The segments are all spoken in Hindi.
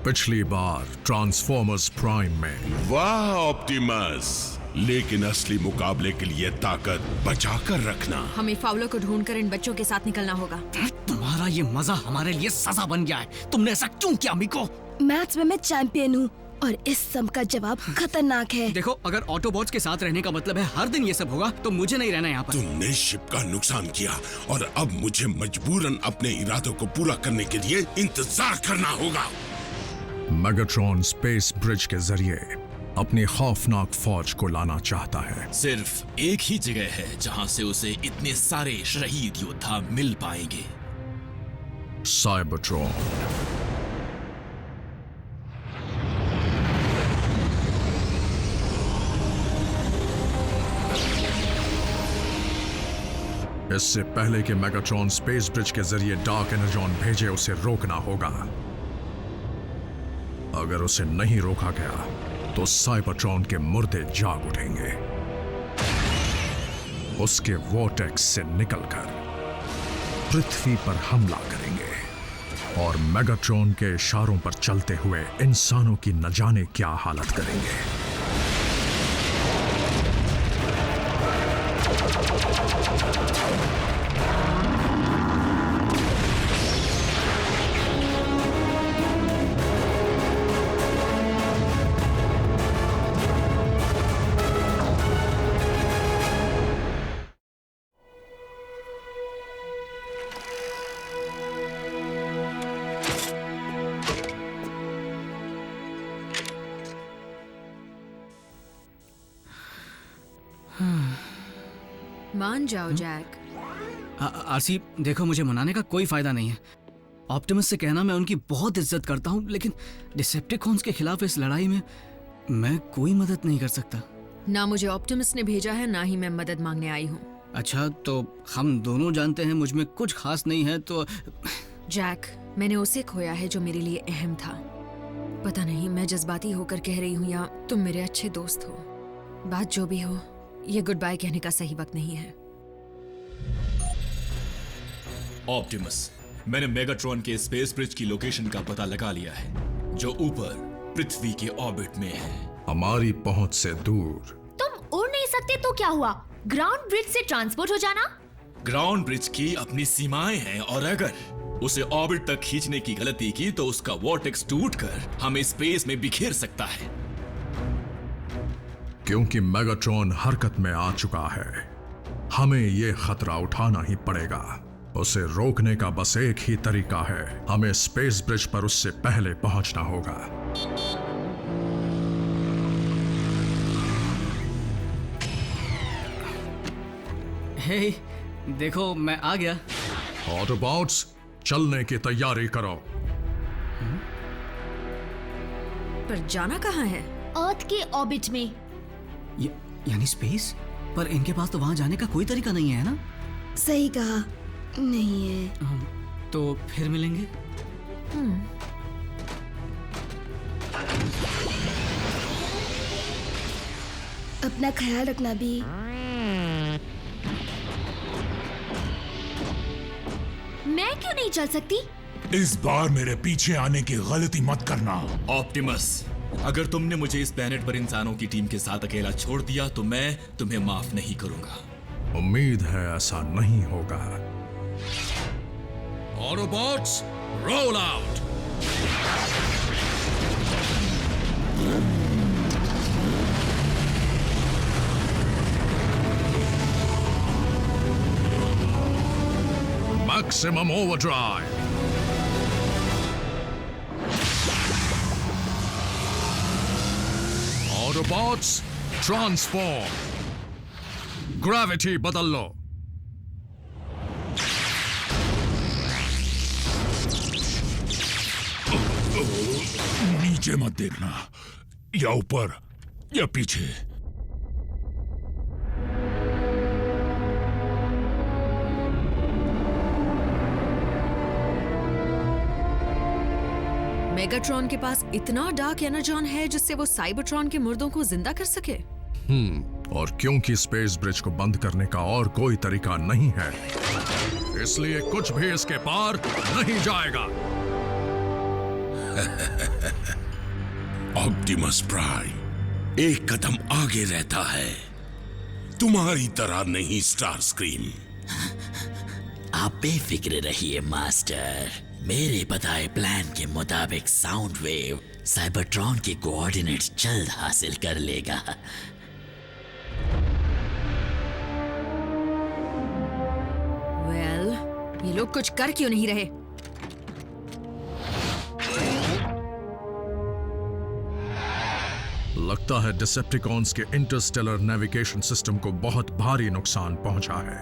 पिछली बार ट्रांसफॉर्मर्स प्राइम में। वाह ऑप्टिमस, लेकिन असली मुकाबले के लिए ताकत बचा कर रखना। हमें फाउलर को ढूंढकर इन बच्चों के साथ निकलना होगा। तुम्हारा ये मजा हमारे लिए सजा बन गया है। तुमने ऐसा क्यों किया मिको? मैथ्स में मैं चैंपियन हूँ और इस सम का जवाब खतरनाक है। देखो, अगर ऑटोबॉट्स के साथ रहने का मतलब है हर दिन ये सब होगा, तो मुझे नहीं रहना यहाँ पर। तुमने शिप का नुकसान किया और अब मुझे मजबूरन अपने इरादों को पूरा करने के लिए इंतजार करना होगा। मेगाट्रॉन स्पेस ब्रिज के जरिए अपनी खौफनाक फौज को लाना चाहता है। सिर्फ एक ही जगह है जहां से उसे इतने सारे शहीद योद्धा मिल पाएंगे। साइबरट्रॉन। इससे पहले कि मेगाट्रॉन स्पेस ब्रिज के जरिए डार्क एनर्जॉन भेजे, उसे रोकना होगा। अगर उसे नहीं रोका गया तो साइबरट्रॉन के मुर्दे जाग उठेंगे। उसके वॉर्टेक्स से निकलकर पृथ्वी पर हमला करेंगे और मेगाट्रॉन के इशारों पर चलते हुए इंसानों की न जाने क्या हालत करेंगे। मान जाओ जैक। आरसी, देखो, मुझे मनाने का कोई फायदा नहीं है। ऑप्टिमस से कहना मैं उनकी बहुत इज्जत करता हूँ, लेकिन डिसेप्टिकॉन्स के खिलाफ इस लड़ाई में मैं कोई मदद नहीं कर सकता। ना मुझे ऑप्टिमस ने भेजा है, ना ही मैं मदद मांगने आई हूँ। अच्छा, तो हम दोनों जानते हैं मुझ में कुछ खास नहीं है, तो जैक, मैंने उसे खोया है जो मेरे लिए अहम था। पता नहीं मैं जज्बाती होकर कह रही हूँ या तुम मेरे अच्छे दोस्त हो। बात जो भी हो, ये गुड बाय कहने का सही वक्त नहीं है। ऑप्टिमस, मैंने मेगाट्रॉन के स्पेस ब्रिज की लोकेशन का पता लगा लिया है, जो ऊपर पृथ्वी के ऑर्बिट में है। हमारी पहुंच से दूर। तुम उड़ नहीं सकते तो क्या हुआ? ग्राउंड ब्रिज से ट्रांसपोर्ट हो जाना। ग्राउंड ब्रिज की अपनी सीमाएं हैं और अगर उसे ऑर्बिट तक खींचने की गलती की तो उसका वॉर्टेक्स टूटकर हमें स्पेस में बिखेर सकता है। क्योंकि मेगाट्रॉन हरकत में आ चुका है, हमें यह खतरा उठाना ही पड़ेगा। उसे रोकने का बस एक ही तरीका है, हमें स्पेस ब्रिज पर उससे पहले पहुंचना होगा। हे, देखो, मैं आ गया। ऑटोबॉट्स, चलने की तैयारी करो। पर जाना कहाँ है? अर्थ के ऑर्बिट में। यानी स्पेस? पर इनके पास तो वहां जाने का कोई तरीका नहीं है ना? सही कहा, नहीं है। तो फिर मिलेंगे। अपना ख्याल रखना भी। मैं क्यों नहीं चल सकती? इस बार मेरे पीछे आने की गलती मत करना। ऑप्टिमस, अगर तुमने मुझे इस प्लेनेट पर इंसानों की टीम के साथ अकेला छोड़ दिया तो मैं तुम्हें माफ नहीं करूंगा। उम्मीद है ऐसा नहीं होगा। Autobots, roll out. Maximum overdrive. Autobots, transform. Gravity बदल लो। नीचे मत देखना, या ऊपर या पीछे। मेगाट्रॉन के पास इतना डार्क एनर्जॉन है जिससे वो साइबरट्रॉन के मुर्दों को जिंदा कर सके। और क्योंकि स्पेस ब्रिज को बंद करने का और कोई तरीका नहीं है, इसलिए कुछ भी इसके पार नहीं जाएगा। ऑप्टिमस प्राइम एक कदम आगे रहता है, तुम्हारी तरह नहीं स्टार स्क्रीम। आप बेफिक्र रहिए मास्टर, मेरे बताए प्लान के मुताबिक साउंड वेव साइबरट्रॉन के कोऑर्डिनेट्स जल्द हासिल कर लेगा। ये लोग कुछ कर क्यों नहीं रहे? लगता है डिसेप्टिकॉन्स के इंटरस्टेलर नेविगेशन सिस्टम को बहुत भारी नुकसान पहुंचा है।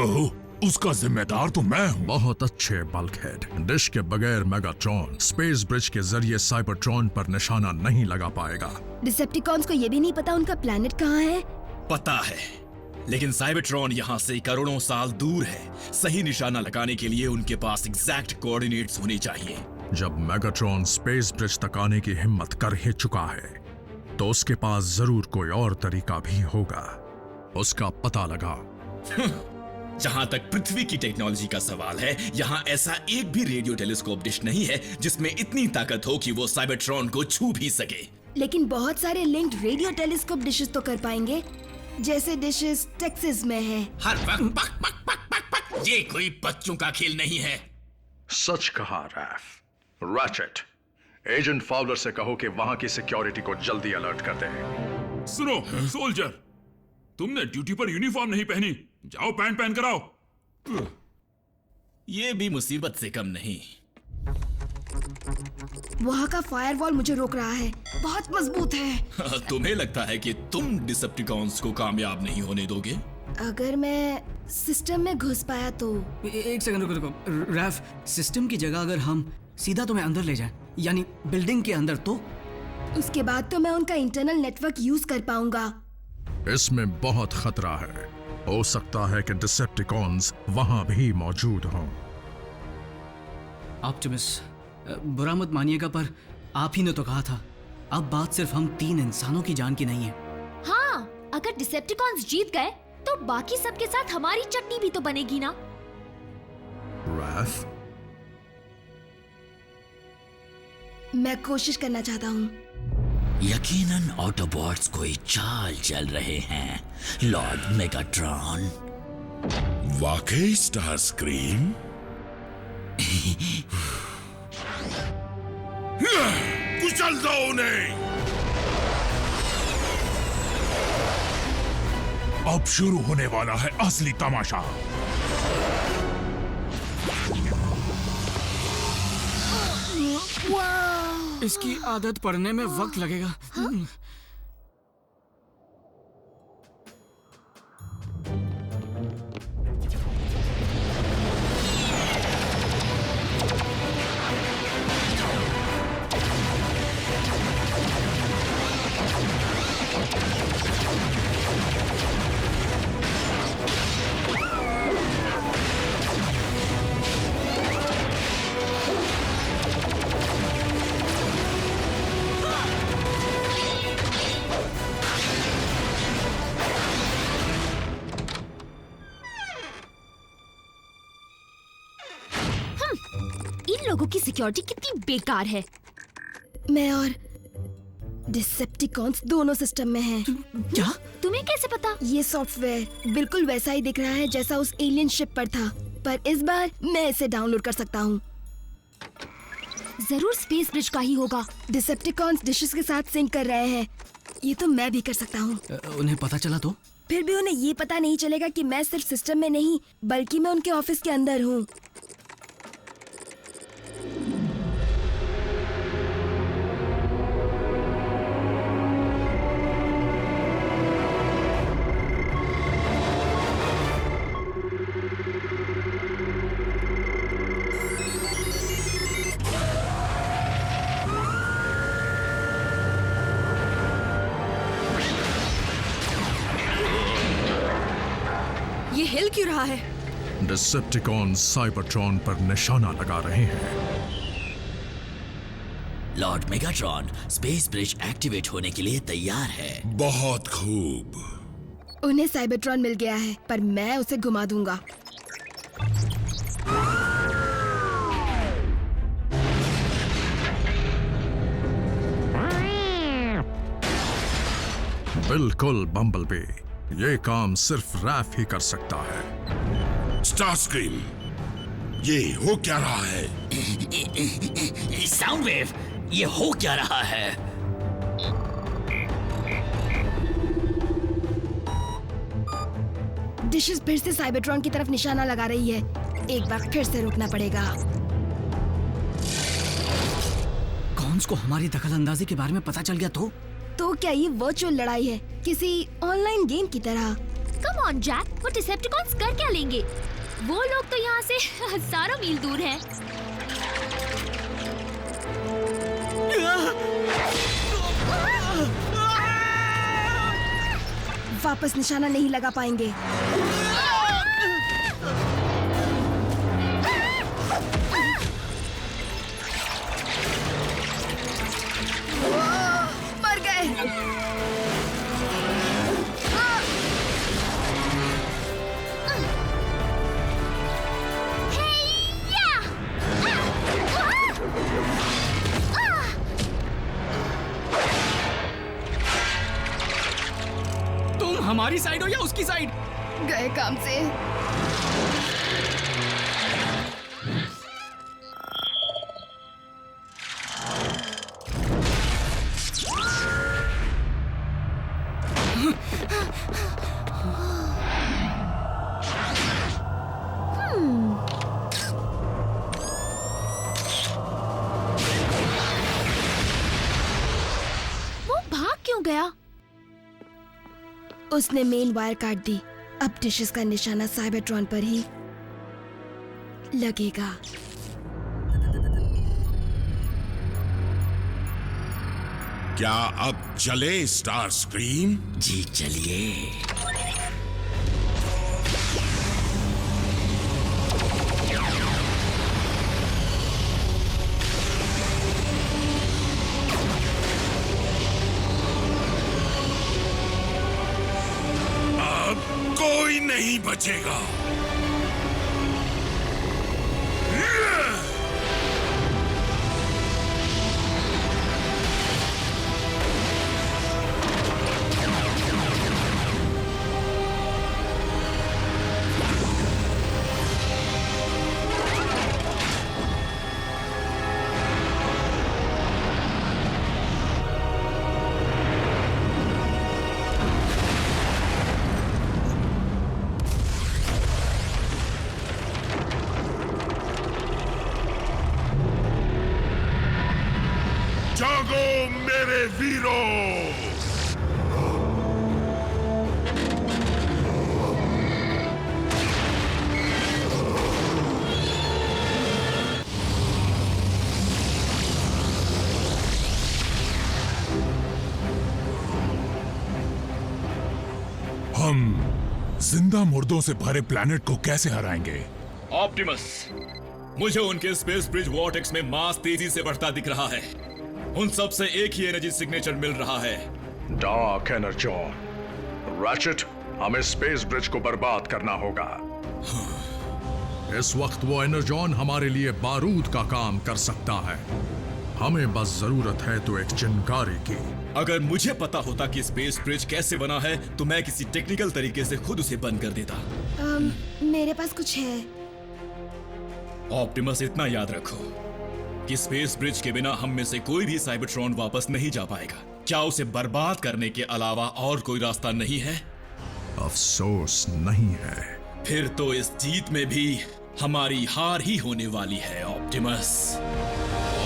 ओह, उसका जिम्मेदार तो मैं हूँ। बहुत अच्छे बल्कहेड। डिश के बगैर मेगाट्रॉन स्पेस ब्रिज के जरिए साइबरट्रॉन पर निशाना नहीं लगा पाएगा। डिसेप्टिकॉन्स को ये भी नहीं पता उनका प्लेनेट कहाँ है। पता है, लेकिन साइबरट्रॉन यहाँ से करोड़ों साल दूर है। सही निशाना लगाने के लिए उनके पास एग्जैक्ट कोऑर्डिनेट्स होने चाहिए। जब मेगाट्रॉन स्पेस ब्रिज तक आने की हिम्मत कर ही चुका है, तो उसके पास जरूर कोई और तरीका भी होगा। उसका पता लगाओ। जहाँ तक पृथ्वी की टेक्नोलॉजी का सवाल है, यहाँ ऐसा एक भी रेडियो टेलीस्कोप डिश नहीं है जिसमें इतनी ताकत हो कि वो साइबरट्रॉन को छू भी सके। लेकिन बहुत सारे लिंक्ड रेडियो टेलीस्कोप डिशेस तो कर पाएंगे, जैसे डिशेस टेक्सास में है। हर वक्त पक पक पक पक पक, ये कोई बच्चों का खेल नहीं है। सच कहा रैफ। रैचेट, एजेंट फाउलर से कहो कि वहां की सिक्योरिटी को जल्दी अलर्ट कर दे। सुनो सोल्जर, तुमने ड्यूटी पर यूनिफॉर्म नहीं पहनी, जाओ पैंट पहन कर आओ। ये भी मुसीबत से कम नहीं। वहाँ का फायरवॉल मुझे रोक रहा है, बहुत मजबूत है। तुम्हें लगता है कि तुम डिसेप्टिकॉन्स को कामयाब नहीं होने दोगे? अगर मैं सिस्टम में घुस पाया तो। एक सेकंड रुको। रैफ, सिस्टम की जगह अगर हम सीधा तुम्हें अंदर ले जाएं, यानी बिल्डिंग के अंदर, तो उसके बाद तो मैं उनका इंटरनल नेटवर्क यूज कर पाऊंगा। इसमें बहुत खतरा है। हो सकता है कि डिसेप्टिकॉन्स वहां भी मौजूद हों। ऑप्टिमस, बुरा मत मानिएगा, पर आप ही ने तो कहा था, अब बात सिर्फ हम 3 इंसानों की जान की नहीं है। हाँ, अगर डिसेप्टिकॉन्स जीत गए तो बाकी सबके साथ हमारी चटनी भी तो बनेगी ना। रैफ, मैं कोशिश करना चाहता हूँ। यकीनन ऑटोबॉट्स कोई चाल चल रहे हैं, लॉर्ड मेगाट्रॉन। वाकई स्टार स्क्रीम? कुचल दो उन्हें। अब शुरू होने वाला है असली तमाशा। इसकी आदत पड़ने में वक्त लगेगा। लोगों की सिक्योरिटी कितनी बेकार है। मैं और डिसेप्टिकॉन्स दोनों सिस्टम में हैं। क्या? तुम्हें कैसे पता? ये सॉफ्टवेयर बिल्कुल वैसा ही दिख रहा है जैसा उस एलियन शिप पर था, पर इस बार मैं इसे डाउनलोड कर सकता हूँ। जरूर स्पेस ब्रिज का ही होगा। डिसेप्टिकॉन्स डिशेस के साथ सिंक कर रहे हैं, ये तो मैं भी कर सकता हूँ। उन्हें पता चला तो? फिर भी उन्हें ये पता नहीं चलेगा कि मैं सिर्फ सिस्टम में नहीं बल्कि मैं उनके ऑफिस के अंदर हूँ। ये हिल क्यों रहा है? डिसेप्टिकॉन साइबरट्रॉन पर निशाना लगा रहे हैं। Lord Megatron, space bridge activate होने के लिए तैयार है। बहुत खूब। उन्हें साइबरट्रॉन मिल गया है, पर मैं उसे घुमा दूंगा। बिल्कुल बम्बलबी, ये काम सिर्फ रैफ ही कर सकता है। स्टारस्क्रीम, ये हो क्या रहा है? साउंड वेव, ये हो क्या रहा है? डिशेस फिर से साइबरट्रॉन की तरफ निशाना लगा रही है। एक बार फिर से रोकना पड़ेगा। कॉन्स को हमारी दखलंदाजी के बारे में पता चल गया तो क्या ये वर्चुअल लड़ाई है, किसी ऑनलाइन गेम की तरह? कम ऑन जैक, वो डिसेप्टिकॉन्स कर क्या लेंगे? वो लोग तो यहाँ से हजारों मील दूर हैं। वापस निशाना नहीं लगा पाएंगे। मर गए। तुम हमारी साइड हो या उसकी साइड? गए काम से। वो भाग क्यों गया? उसने मेन वायर काट दी। अब डिशेस का निशाना साइबरट्रॉन पर ही लगेगा। क्या अब चले स्टारस्क्रीम? जी चलिए। कोई नहीं बचेगा। जागो मेरे वीरों! हम जिंदा मुर्दों से भरे प्लेनेट को कैसे हराएंगे? ऑप्टिमस, मुझे उनके स्पेस ब्रिज वॉर्टेक्स में मास तेजी से बढ़ता दिख रहा है। उन सब से एक ही एनर्जी सिग्नेचर मिल रहा है। डार्क एनर्जॉन, रैचेट, हमें स्पेस ब्रिज को बर्बाद करना होगा। इस वक्त वो एनर्जॉन हमारे लिए बारूद का काम कर सकता है। हमें बस जरूरत है तो एक चिनकारी की। अगर मुझे पता होता कि स्पेस ब्रिज कैसे बना है तो मैं किसी टेक्निकल तरीके से खुद उसे बंद कर देता। मेरे पास कुछ है। ऑप्टिमस, इतना याद रखो कि स्पेस ब्रिज के बिना हम में से कोई भी साइबरट्रॉन वापस नहीं जा पाएगा। क्या उसे बर्बाद करने के अलावा और कोई रास्ता नहीं है? अफसोस नहीं है। फिर तो इस जीत में भी हमारी हार ही होने वाली है ऑप्टिमस।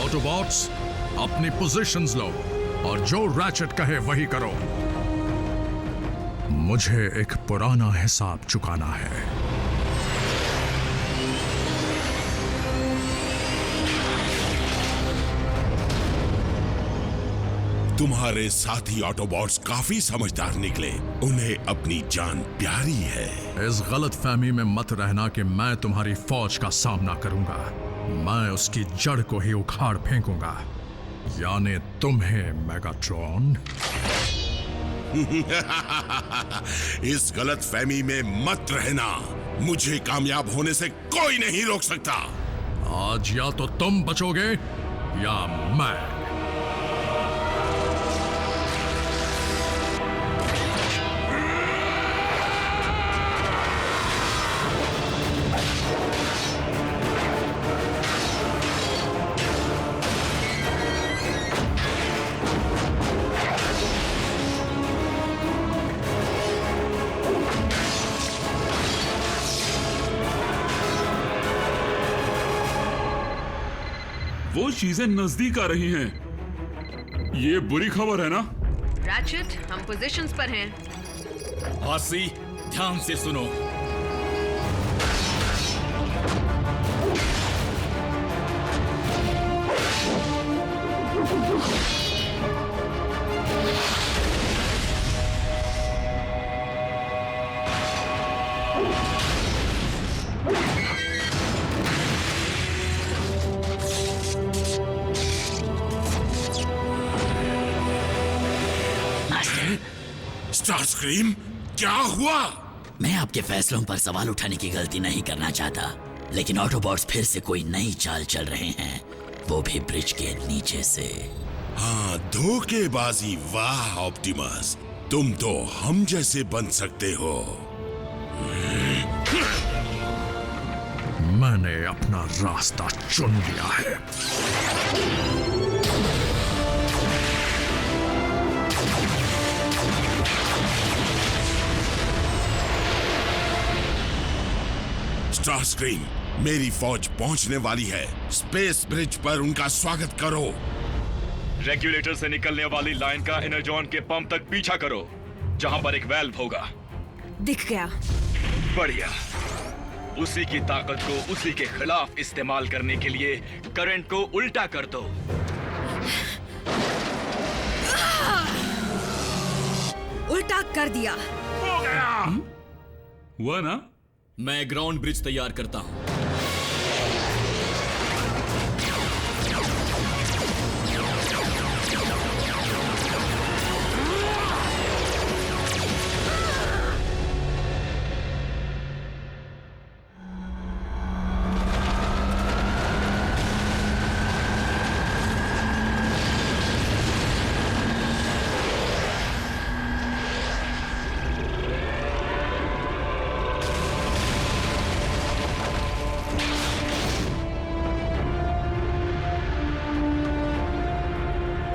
ऑटोबॉट्स, अपनी पोजीशंस लो और जो रैचेट कहे वही करो। मुझे एक पुराना हिसाब चुकाना है। तुम्हारे साथी ऑटोबॉट्स काफी समझदार निकले। उन्हें अपनी जान प्यारी है। इस गलतफहमी में मत रहना कि मैं तुम्हारी फौज का सामना करूंगा। मैं उसकी जड़ को ही उखाड़ फेंकूंगा, यानी तुम्हें, मेगाट्रॉन। इस गलतफहमी में मत रहना। मुझे कामयाब होने से कोई नहीं रोक सकता। आज या तो तुम बचोगे या मैं। चीजें नजदीक आ रही हैं। ये बुरी खबर है ना? रैचेट, हम पोजीशंस पर हैं। आरसी, ध्यान से सुनो। स्टार स्क्रीम, क्या हुआ? मैं आपके फैसलों पर सवाल उठाने की गलती नहीं करना चाहता, लेकिन ऑटोबॉट्स फिर से कोई नई चाल चल रहे हैं, वो भी ब्रिज के नीचे से। हाँ, धोखेबाजी। वाह ऑप्टिमस, तुम तो हम जैसे बन सकते हो। मैंने अपना रास्ता चुन लिया है। स्टार स्क्रीम, मेरी फौज पहुंचने वाली है। स्पेस ब्रिज पर उनका स्वागत करो। रेगुलेटर से निकलने वाली लाइन का एनर्जॉन के पंप तक पीछा करो, जहां पर एक वेल्व होगा। दिख गया। बढ़िया। उसी की ताकत को उसी के खिलाफ इस्तेमाल करने के लिए करंट को उल्टा कर दो। उल्टा कर दिया। हो गया। हुआ ना? मैं ग्राउंड ब्रिज तैयार करता हूं।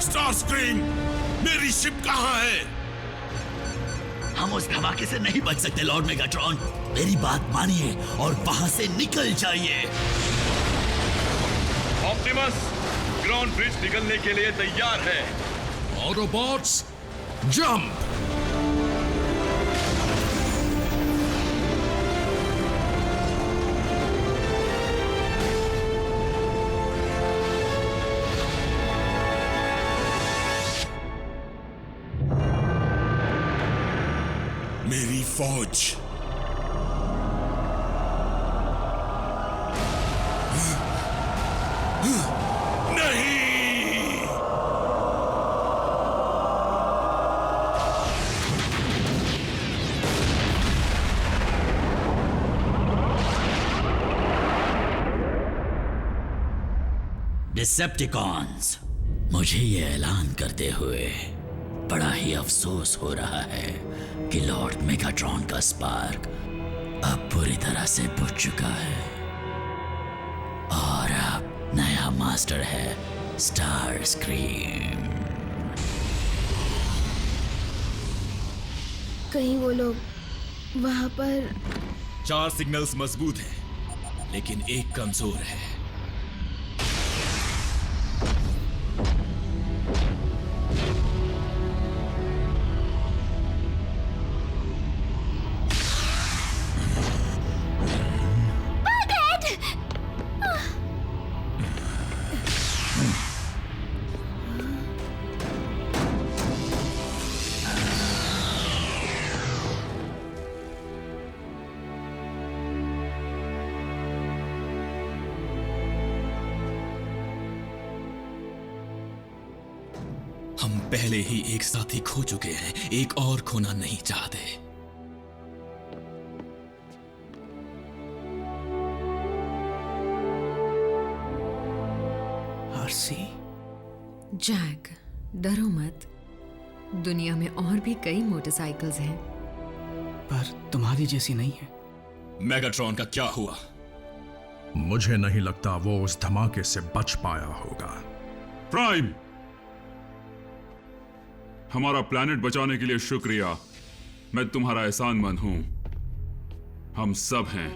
स्टार स्क्रीम, मेरी शिप कहाँ है? हम उस धमाके से नहीं बच सकते लॉर्ड मेगाट्रॉन। मेरी बात मानिए और वहां से निकल जाइए। ऑप्टिमस, ग्राउंड ब्रिज निकलने के लिए तैयार है। Autobots, jump! मेरी फौज। नहीं! डिसेप्टिकॉन्स, मुझे ये ऐलान करते हुए बड़ा ही अफसोस हो रहा है कि लॉर्ड मेगाट्रॉन का स्पार्क अब पूरी तरह से बुझ चुका है और अब नया मास्टर है स्टार स्क्रीम। कहीं वो लोग वहां पर। 4 सिग्नल्स मजबूत हैं, लेकिन एक कमजोर है। हम पहले ही एक साथी खो चुके हैं, एक और खोना नहीं चाहते। आरसी, जैक, डरो मत। दुनिया में और भी कई मोटरसाइकिल्स हैं। पर तुम्हारी जैसी नहीं है। मेगाट्रॉन का क्या हुआ? मुझे नहीं लगता वो उस धमाके से बच पाया होगा। प्राइम, हमारा प्लैनेट बचाने के लिए शुक्रिया। मैं तुम्हारा एहसानमंद हूं। हम सब हैं।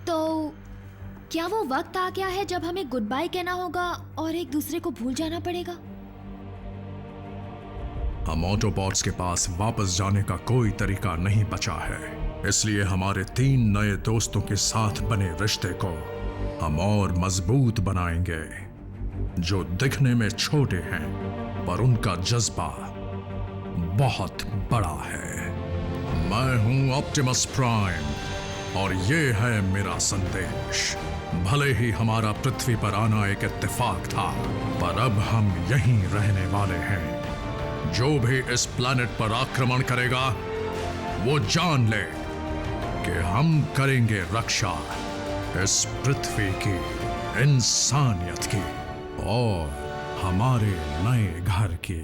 तो क्या वो वक्त आ गया है जब हमें गुड बाय कहना होगा और एक दूसरे को भूल जाना पड़ेगा? हम ऑटोबॉट्स के पास वापस जाने का कोई तरीका नहीं बचा है, इसलिए हमारे 3 नए दोस्तों के साथ बने रिश्ते को हम और मजबूत बनाएंगे, जो दिखने में छोटे हैं पर उनका जज्बा बहुत बड़ा है। मैं हूं ऑप्टिमस प्राइम और ये है मेरा संदेश। भले ही हमारा पृथ्वी पर आना एक इत्तेफाक था, पर अब हम यहीं रहने वाले हैं। जो भी इस प्लैनेट पर आक्रमण करेगा वो जान ले कि हम करेंगे रक्षा इस पृथ्वी की, इंसानियत की और हमारे नए घर की।